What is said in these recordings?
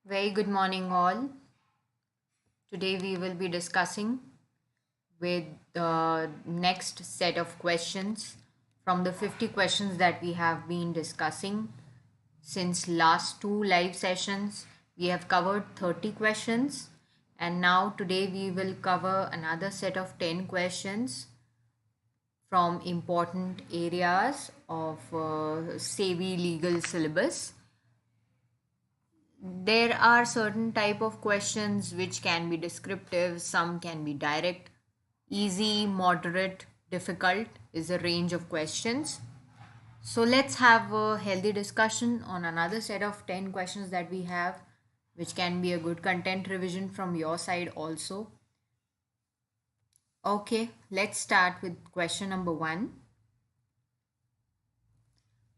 Very good morning, all. Today we will be discussing with the next set of questions from the 50 questions that we have been discussing since last two live sessions. We have covered 30 questions, and now today we will cover another set of 10 questions from important areas of SEBI legal syllabus. There are certain type of questions which can be descriptive, some can be direct. Easy, moderate, difficult is a range of questions. So let's have a healthy discussion on another set of 10 questions that we have, which can be a good content revision from your side also. Okay, let's start with question number 1.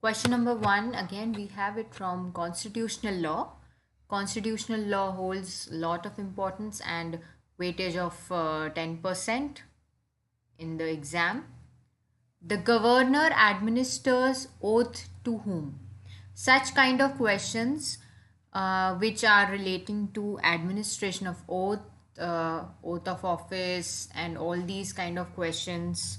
Question number 1, again we have it from constitutional law. Constitutional law holds a lot of importance and weightage of 10% in the exam. The governor administers oath to whom? Such kind of questions which are relating to administration of oath, oath of office, and all these kind of questions,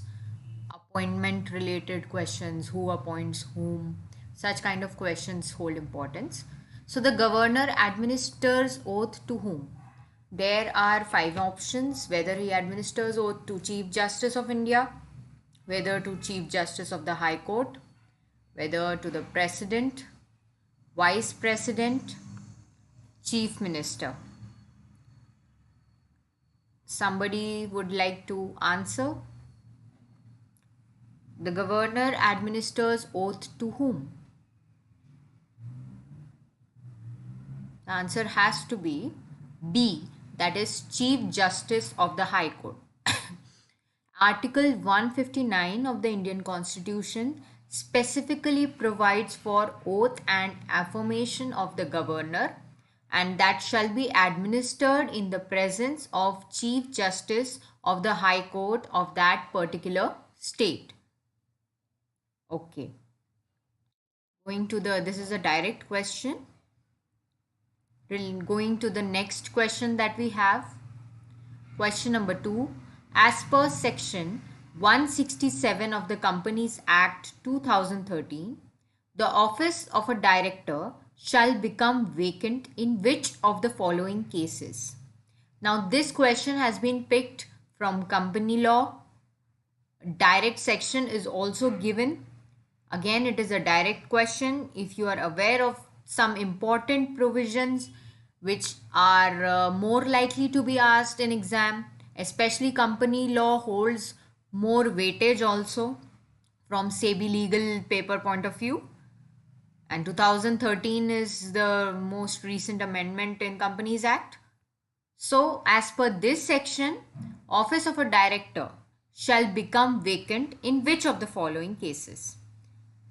appointment related questions, who appoints whom, such kind of questions hold importance. So the governor administers oath to whom? There are five options: whether he administers oath to Chief Justice of India, whether to Chief Justice of the High Court, whether to the President, Vice President, Chief Minister. Somebody would like to answer? The governor administers oath to whom? The answer has to be B, that is Chief Justice of the High Court. Article 159 of the Indian Constitution specifically provides for oath and affirmation of the governor, and that shall be administered in the presence of Chief Justice of the High Court of that particular state. Okay. This is a direct question. Going to the next question that we have. Question number 2. As per section 167 of the Companies Act 2013, the office of a director shall become vacant in which of the following cases? Now this question has been picked from company law. Direct section is also given. Again, it is a direct question. If you are aware of some important provisions which are more likely to be asked in exam, especially company law holds more weightage also from SEBI legal paper point of view, and 2013 is the most recent amendment in Companies Act. So as per this section, office of a director shall become vacant in which of the following cases?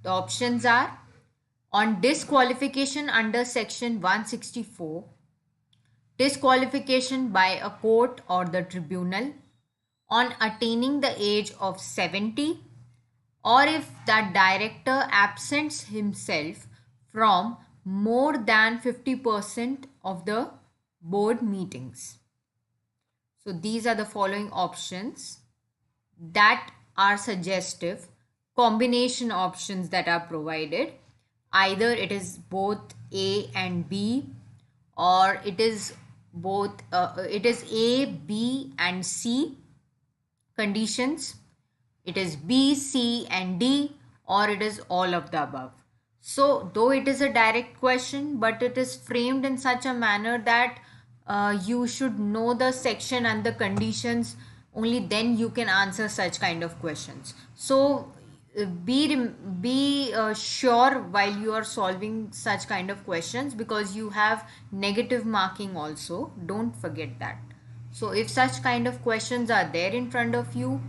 The options are: on disqualification under section 164, disqualification by a court or the tribunal, on attaining the age of 70, or if that director absents himself from more than 50% of the board meetings. So these are the following options that are suggestive combination options that are provided. Either it is both A and B, or it is A, B and C conditions. It is B, C and D, or it is all of the above. So though it is a direct question, but it is framed in such a manner that you should know the section and the conditions, only then you can answer such kind of questions. So be sure while you are solving such kind of questions, because you have negative marking also, don't forget that. So if such kind of questions are there in front of you,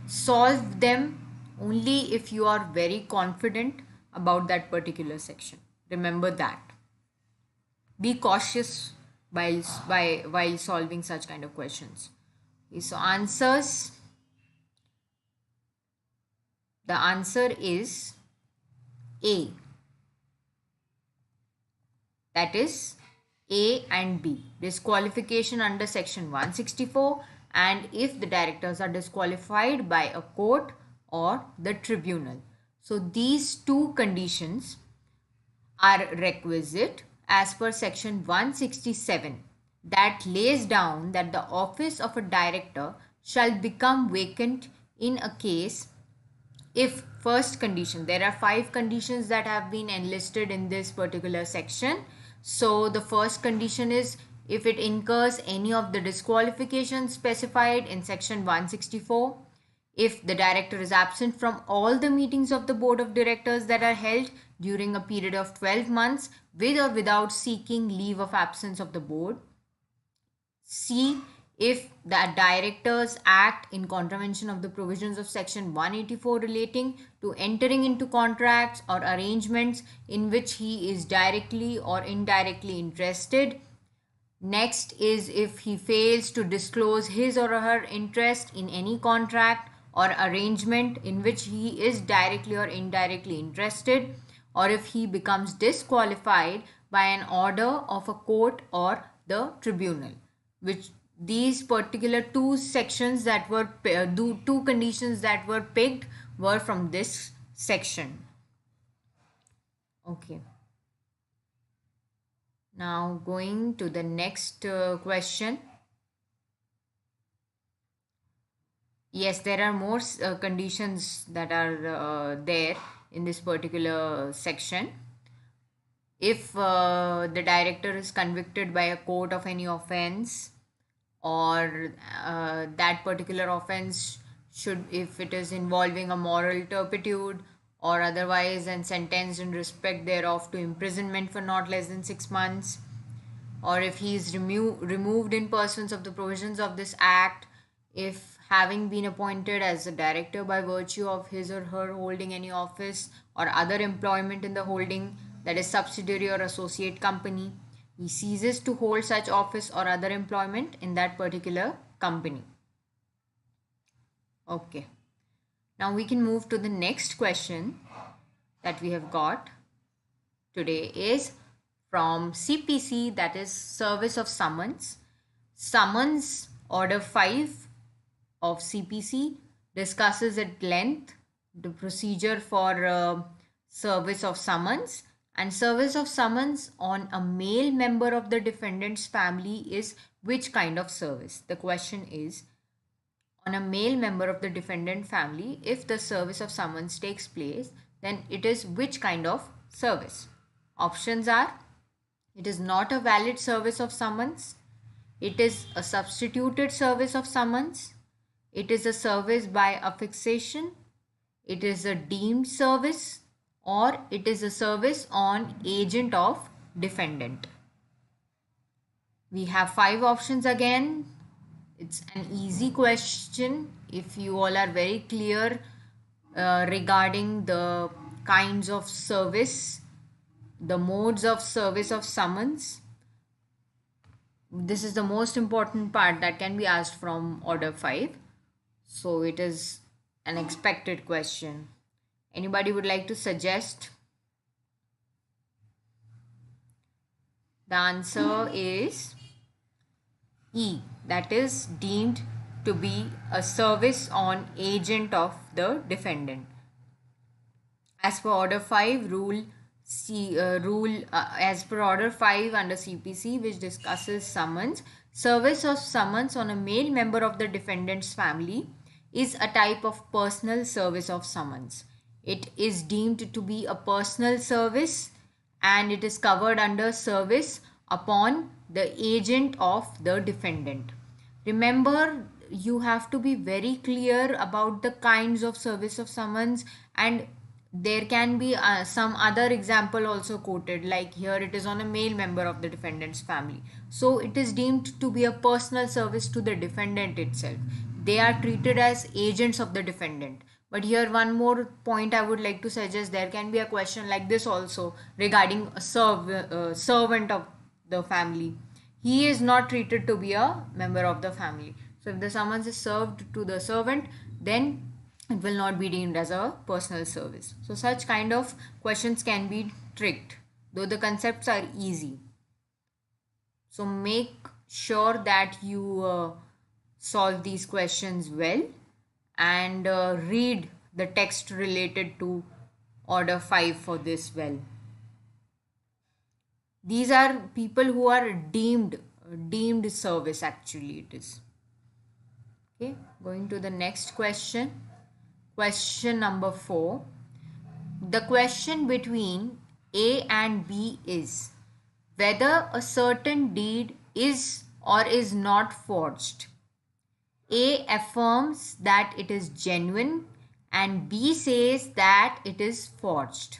solve them only if you are very confident about that particular section. Remember that. Be cautious while solving such kind of questions. Okay, so answers. The answer is A. That is A and B. Disqualification under section 164, and if the directors are disqualified by a court or the tribunal. So these two conditions are requisite as per section 167, that lays down that the office of a director shall become vacant in a case if first condition, there are 5 conditions that have been enlisted in this particular section. So the first condition is if it incurs any of the disqualifications specified in section 164, if the director is absent from all the meetings of the board of directors that are held during a period of 12 months with or without seeking leave of absence of the board. C. If the directors act in contravention of the provisions of section 184 relating to entering into contracts or arrangements in which he is directly or indirectly interested. Next is if he fails to disclose his or her interest in any contract or arrangement in which he is directly or indirectly interested, or if he becomes disqualified by an order of a court or the tribunal. Which these particular two sections that were two conditions that were picked were from this section. Okay. Now going to the next question. Yes, there are more conditions that are there in this particular section. If the director is convicted by a court of any offense, or that particular offense should, if it is involving a moral turpitude or otherwise, and sentenced in respect thereof to imprisonment for not less than 6 months, or if he is removed in pursuance of the provisions of this act, if having been appointed as a director by virtue of his or her holding any office or other employment in the holding, that is subsidiary or associate company, he ceases to hold such office or other employment in that particular company. Okay. Now we can move to the next question that we have got today is from CPC, that is Service of Summons. Summons Order 5 of CPC discusses at length the procedure for service of summons, and service of summons on a male member of the defendant's family is which kind of service? The question is, on a male member of the defendant family, if the service of summons takes place, then it is which kind of service? Options are: it is not a valid service of summons, it is a substituted service of summons, it is a service by affixation, it is a deemed service, or it is a service on agent of defendant. We have 5 options again. It's an easy question if you all are very clear regarding the kinds of service, the modes of service of summons. This is the most important part that can be asked from Order 5. So it is an expected question. Anybody would like to suggest? The answer is E, that is deemed to be a service on agent of the defendant. As per Order 5, as per Order 5 under CPC, which discusses summons, service of summons on a male member of the defendant's family is a type of personal service of summons. It is deemed to be a personal service, and it is covered under service upon the agent of the defendant. Remember, you have to be very clear about the kinds of service of summons, and there can be some other example also quoted, like here it is on a male member of the defendant's family. So it is deemed to be a personal service to the defendant itself. They are treated as agents of the defendant. But here one more point I would like to suggest, there can be a question like this also regarding a servant of the family. He is not treated to be a member of the family. So if the summons is served to the servant, then it will not be deemed as a personal service. So such kind of questions can be tricked, though the concepts are easy. So make sure that you solve these questions well and read the text related to order 5 for this well. These are people who are deemed service, actually it is. Okay, going to the next question. Question number 4. The question between A and B is whether a certain deed is or is not forged. A affirms that it is genuine and B says that it is forged.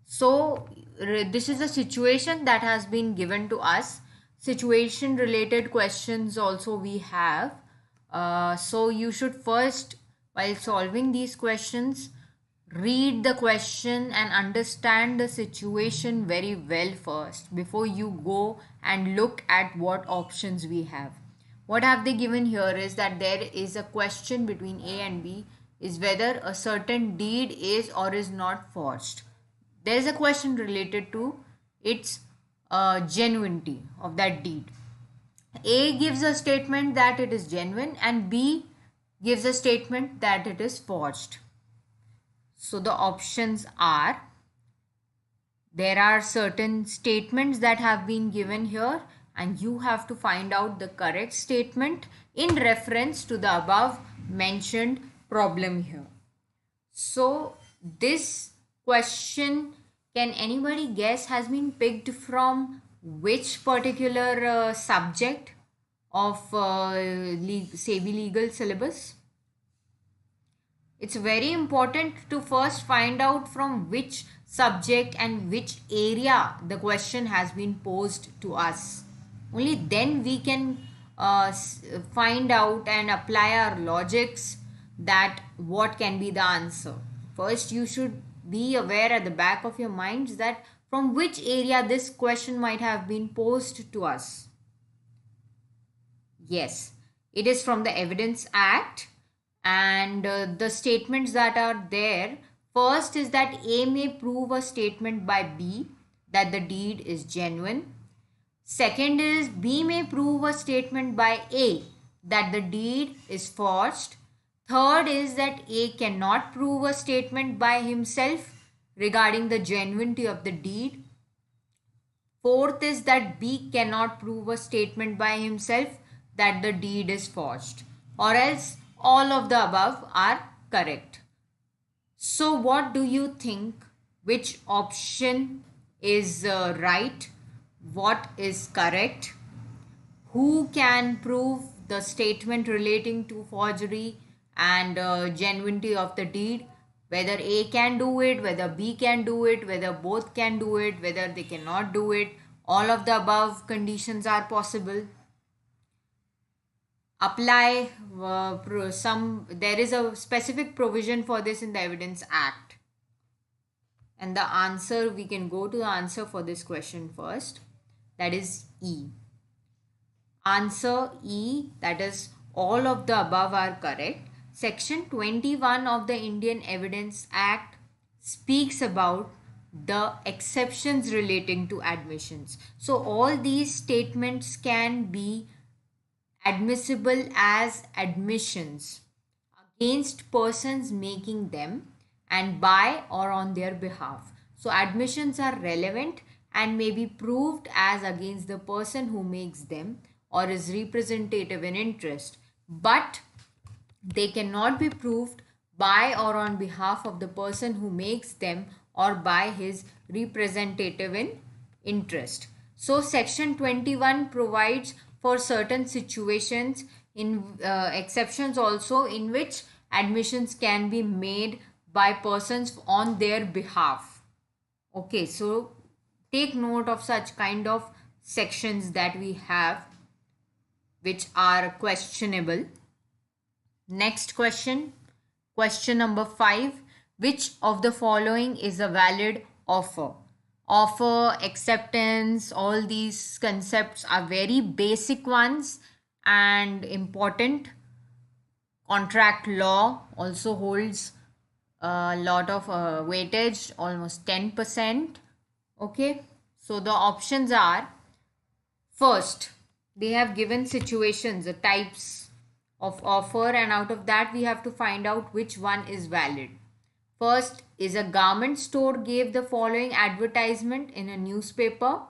So this is a situation that has been given to us. Situation related questions also we have. So you should first, while solving these questions, read the question and understand the situation very well first before you go and look at what options we have. What have they given here is that there is a question between A and B is whether a certain deed is or is not forged. There is a question related to its genuinity of that deed. A gives a statement that it is genuine and B gives a statement that it is forged. So the options are, there are certain statements that have been given here and you have to find out the correct statement in reference to the above mentioned problem here. So this question, can anybody guess, has been picked from which particular subject of SEBI legal syllabus? It's very important to first find out from which subject and which area the question has been posed to us. Only then we can find out and apply our logics that what can be the answer. First, you should be aware at the back of your minds that from which area this question might have been posed to us. Yes, it is from the Evidence Act, and the statements that are there, first is that A may prove a statement by B that the deed is genuine. Second is B may prove a statement by A that the deed is forged. Third is that A cannot prove a statement by himself regarding the genuinity of the deed. Fourth is that B cannot prove a statement by himself that the deed is forged, or else all of the above are correct. So what do you think? Which option is right? What is correct? Who can prove the statement relating to forgery and genuinity of the deed? Whether A can do it, whether B can do it, whether both can do it, whether they cannot do it. All of the above conditions are possible. Apply there is a specific provision for this in the Evidence Act. And the answer, we can go to the answer for this question first. That is E. Answer E, that is all of the above are correct. Section 21 of the Indian Evidence Act speaks about the exceptions relating to admissions. So all these statements can be admissible as admissions against persons making them and by or on their behalf. So admissions are relevant and may be proved as against the person who makes them or is representative in interest, but they cannot be proved by or on behalf of the person who makes them or by his representative in interest. So section 21 provides for certain situations in exceptions also in which admissions can be made by persons on their behalf. Okay, so take note of such kind of sections that we have which are questionable. Next question, question number 5. Which of the following is a valid offer? Offer, acceptance, all these concepts are very basic ones and important. Contract law also holds a lot of weightage, almost 10%. Okay, so the options are, First, they have given situations, the types of offer, and out of that we have to find out which one is valid. First is a garment store gave the following advertisement in a newspaper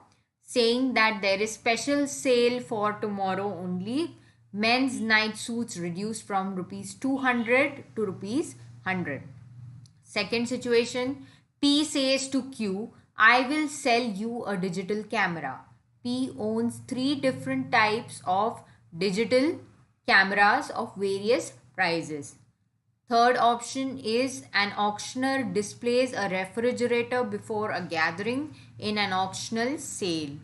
saying that there is special sale for tomorrow only. Men's night suits reduced from rupees 200 to rupees 100. Second situation, P says to Q, I will sell you a digital camera. P owns three different types of digital cameras of various prices. Third option is an auctioneer displays a refrigerator before a gathering in an auctional sale.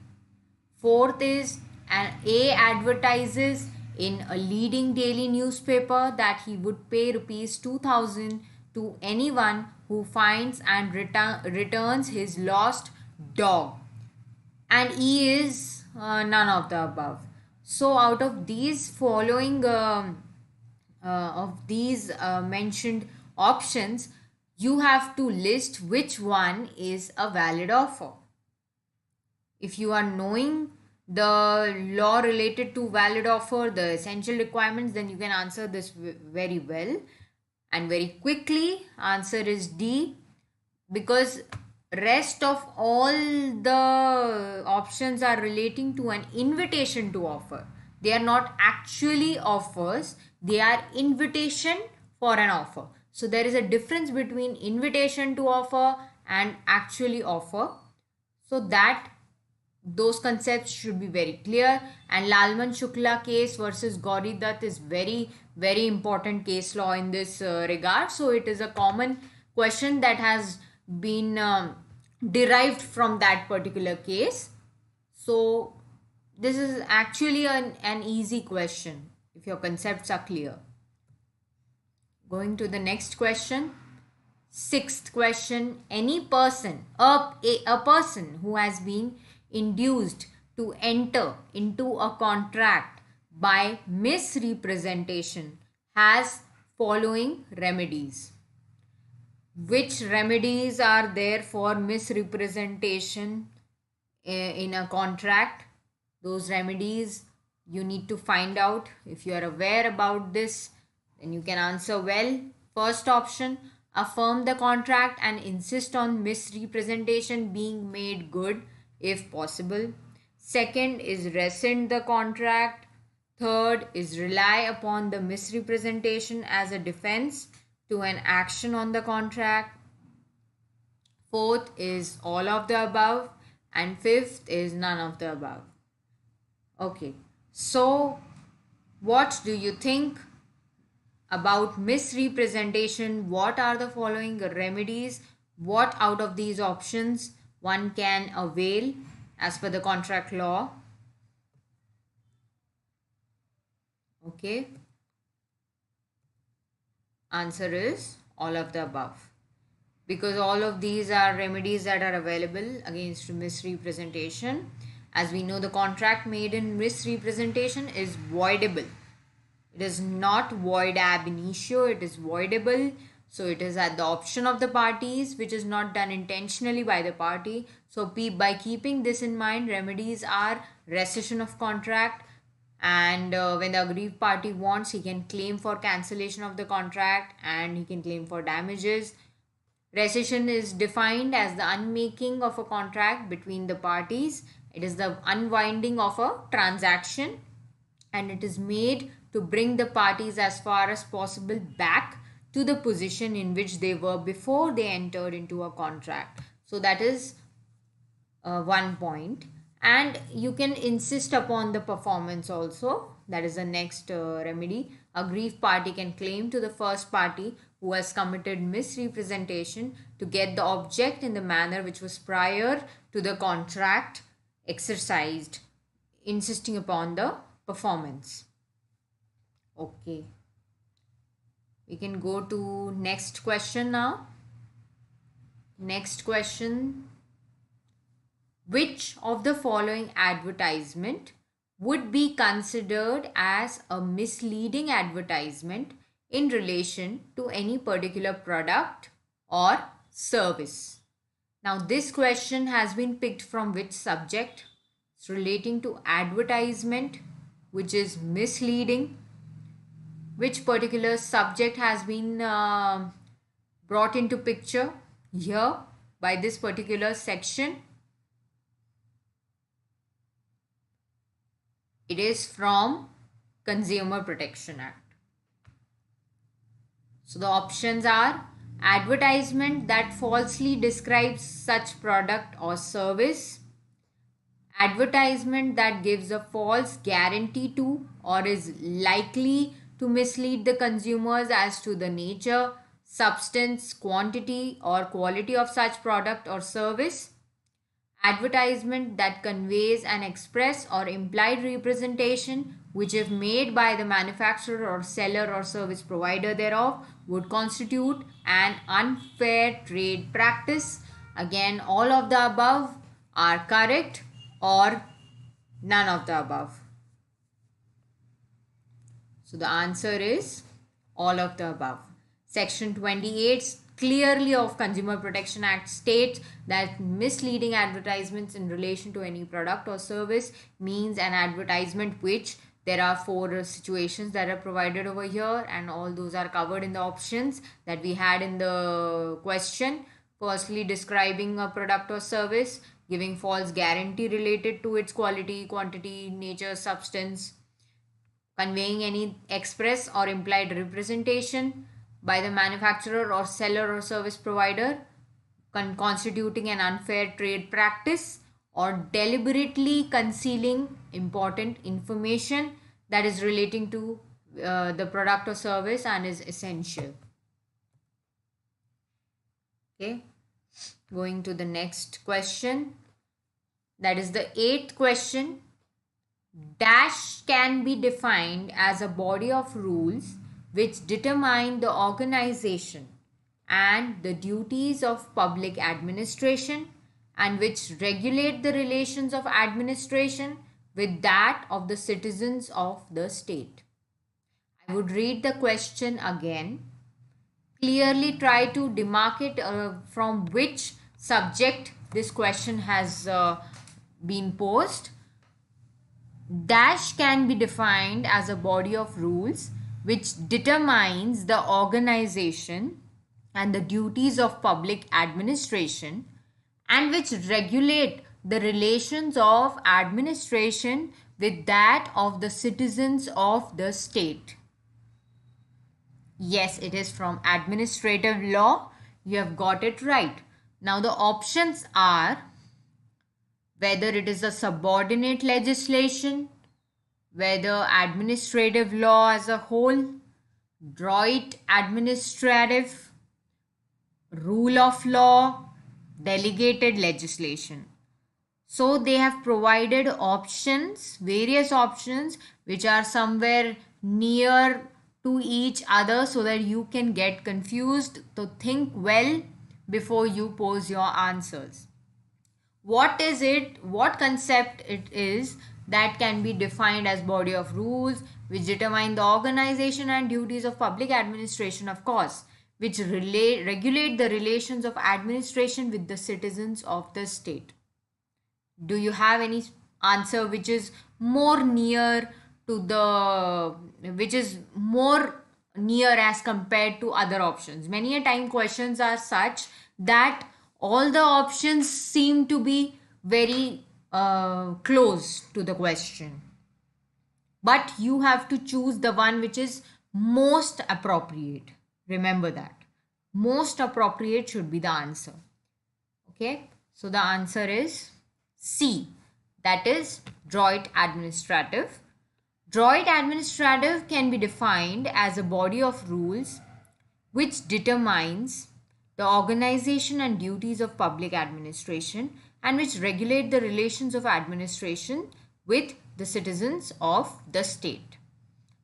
Fourth is an A advertises in a leading daily newspaper that he would pay rupees 2000 to anyone who finds and returns his lost dog. And E is none of the above. So out of these following mentioned options, you have to list which one is a valid offer. If you are knowing the law related to valid offer, the essential requirements, then you can answer this very well and very quickly. Answer is D, because rest of all the options are relating to an invitation to offer. They are not actually offers, they are invitation for an offer. So there is a difference between invitation to offer and actually offer. So that those concepts should be very clear. And Lalman Shukla case versus Gauri Dutt is very important case law in this regard. So it is a common question that has been derived from that particular case. So this is actually an easy question if your concepts are clear. Going to the next question. Sixth question, any person, a person who has been induced to enter into a contract by misrepresentation has following remedies. Which remedies are there for misrepresentation in a contract? Those remedies you need to find out. If you are aware about this, then you can answer well. First option, affirm the contract and insist on misrepresentation being made good if possible. Second is rescind the contract. Third is rely upon the misrepresentation as a defense to an action on the contract. Fourth is all of the above. And fifth is none of the above. Okay, so what do you think about misrepresentation? What are the following remedies? What out of these options one can avail as per the contract law? Okay. Answer is all of the above, because all of these are remedies that are available against misrepresentation. As we know, the contract made in misrepresentation is voidable. It is not void ab initio, it is voidable. So it is at the option of the parties, which is not done intentionally by the party. So by keeping this in mind, remedies are rescission of contract, and when the aggrieved party wants, he can claim for cancellation of the contract and he can claim for damages. Rescission is defined as the unmaking of a contract between the parties. It is the unwinding of a transaction, and it is made to bring the parties as far as possible back to the position in which they were before they entered into a contract. So that is one point. And you can insist upon the performance also. That is the next remedy. Aggrieved party can claim to the first party who has committed misrepresentation to get the object in the manner which was prior to the contract exercised, insisting upon the performance. Okay, we can go to next question now. Next question, which of the following advertisement would be considered as a misleading advertisement in relation to any particular product or service? Now this question has been picked from which subject? It's relating to advertisement which is misleading. Which particular subject has been brought into picture here by this particular section? It is from Consumer Protection Act. So the options are advertisement that falsely describes such product or service, advertisement that gives a false guarantee to or is likely to mislead the consumers as to the nature, substance, quantity, or quality of such product or service, advertisement that conveys an express or implied representation which, if made by the manufacturer or seller or service provider thereof, would constitute an unfair trade practice. Again, all of the above are correct or none of the above. So the answer is all of the above. Section 28 clearly of Consumer Protection Act states that misleading advertisements in relation to any product or service means an advertisement which there are 4 situations that are provided over here, and all those are covered in the options that we had in the question. Firstly, describing a product or service, giving false guarantee related to its quality, quantity, nature, substance, conveying any express or implied representation by the manufacturer or seller or service provider, constituting an unfair trade practice, or deliberately concealing important information that is relating to the product or service and is essential. Okay, going to the next question, that is the 8th question. Dash can be defined as a body of rules which determine the organization and the duties of public administration and which regulate the relations of administration with that of the citizens of the state. I would read the question again. Clearly try to demarcate from which subject this question has been posed. Dash can be defined as a body of rules which determines the organization and the duties of public administration and which regulate the relations of administration with that of the citizens of the state. Yes, it is from administrative law. You have got it right. Now the options are whether it is a subordinate legislation, whether administrative law as a whole, joint administrative, rule of law, delegated legislation. So they have provided options, various options which are somewhere near to each other so that you can get confused. So think well before you pose your answers. What is it, what concept it is that can be defined as body of rules which determine the organization and duties of public administration, of course, which regulate the relations of administration with the citizens of the state. Do you have any answer which is more near to the, which is more near as compared to other options? Many a time questions are such that all the options seem to be very close to the question, but you have to choose the one which is most appropriate. Remember that most appropriate should be the answer. Okay, so the answer is C, that is joint administrative. Joint administrative can be defined as a body of rules which determines the organization and duties of public administration and which regulate the relations of administration with the citizens of the state.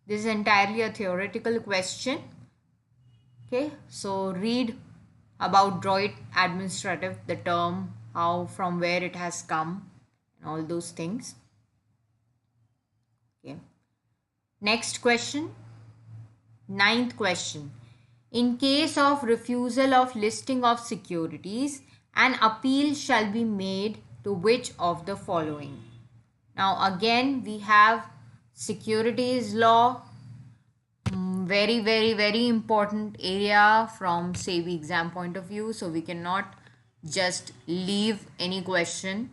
This is entirely a theoretical question. Okay, so read about joint administrative, the term, how, from where it has come, and all those things. Okay, next question, 9th question. In case of refusal of listing of securities, an appeal shall be made to which of the following? Now again we have securities law, very very important area from SEBI exam point of view, so we cannot just leave any question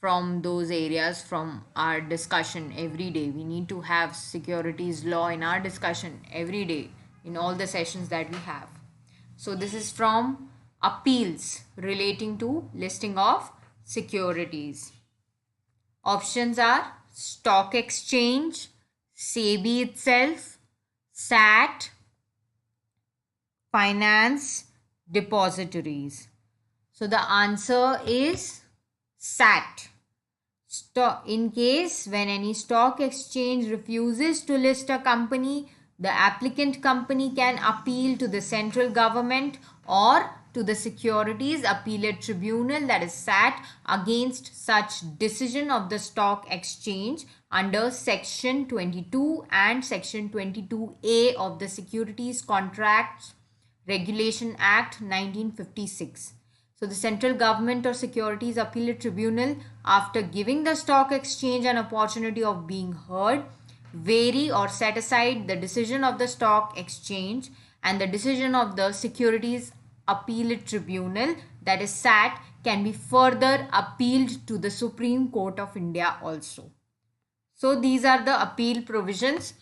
from those areas from our discussion every day. We need to have securities law in our discussion every day in all the sessions that we have. So this is from appeals relating to listing of securities. Options are stock exchange, SEBI itself, SAT, finance, depositories. So the answer is SAT. In case when any stock exchange refuses to list a company, the applicant company can appeal to the central government or to the Securities Appellate Tribunal, that is SAT, against such decision of the stock exchange under section 22 and section 22A of the Securities Contracts Regulation Act 1956. So the central government or Securities Appellate Tribunal, after giving the stock exchange an opportunity of being heard, vary or set aside the decision of the stock exchange, and the decision of the Securities Appellate Tribunal, that is SAT, can be further appealed to the Supreme Court of India also. So these are the appeal provisions.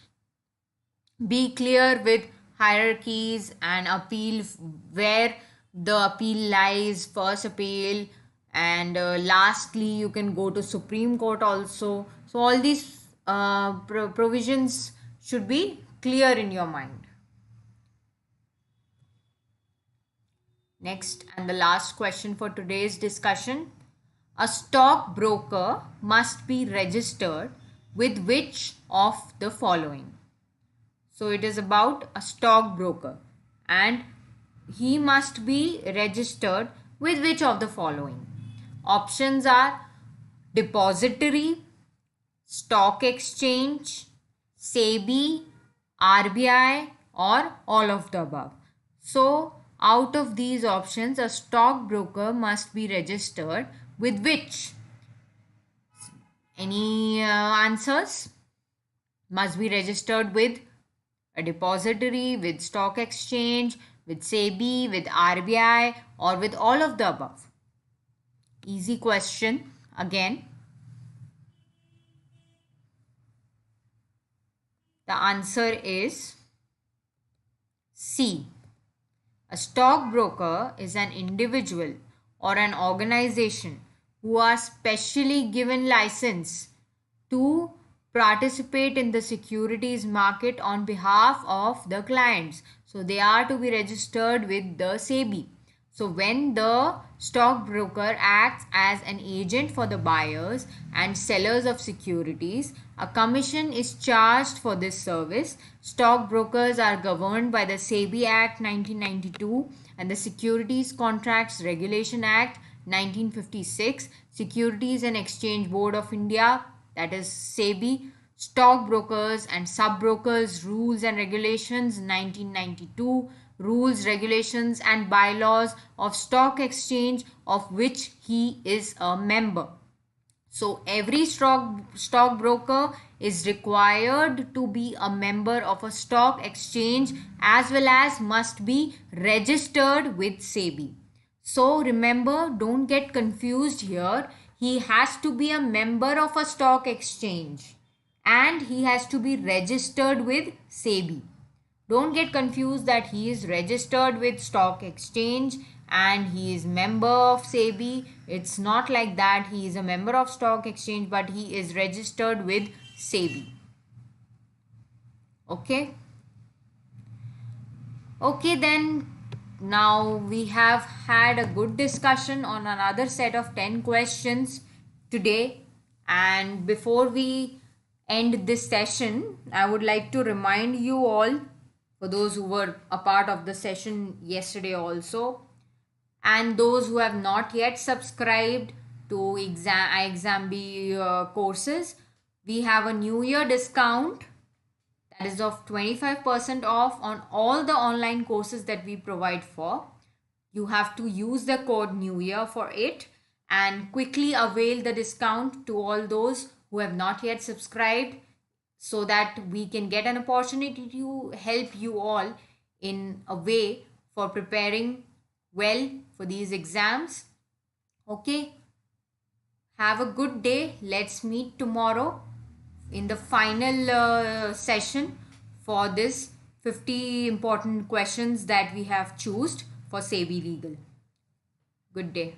Be clear with hierarchies and appeal, where the appeal lies, first appeal, and lastly you can go to Supreme Court also. So all these provisions should be clear in your mind. Next and the last question for today's discussion. A stockbroker must be registered with which of the following? So it is about a stockbroker, and he must be registered with which of the following? Options are depository, stock exchange, SEBI, RBI, or all of the above. So out of these options, a stockbroker must be registered with which? Any answers? Must be registered with a depository, with stock exchange, with SEBI, with RBI, or with all of the above? Easy question again. The answer is C. A stockbroker is an individual or an organization who are specially given license to participate in the securities market on behalf of the clients. So they are to be registered with the SEBI. So when the stockbroker acts as an agent for the buyers and sellers of securities, a commission is charged for this service. Stockbrokers are governed by the SEBI Act 1992 and the Securities Contracts Regulation Act 1956, Securities and Exchange Board of India, that is SEBI, Stockbrokers and Sub-Brokers Rules and Regulations 1992, Rules, Regulations and Bylaws of Stock Exchange, of which he is a member. So every stockbroker is required to be a member of a stock exchange, as well as must be registered with SEBI. So remember, don't get confused here. He has to be a member of a stock exchange and he has to be registered with SEBI. Don't get confused that he is registered with stock exchange and he is member of SEBI. It's not like that. He is a member of stock exchange, but he is registered with SEBI. Okay. Okay, then now we have had a good discussion on another set of 10 questions today. And before we end this session, I would like to remind you all, for those who were a part of the session yesterday also, and those who have not yet subscribed to ixamBee courses, we have a new year discount that is of 25% off on all the online courses that we provide for. You have to use the code new year for it, and quickly avail the discount to all those who have not yet subscribed, so that we can get an opportunity to help you all in a way for preparing well for these exams. Okay, have a good day. Let's meet tomorrow in the final session for this 50 important questions that we have chosen for SEBI Legal. Good day.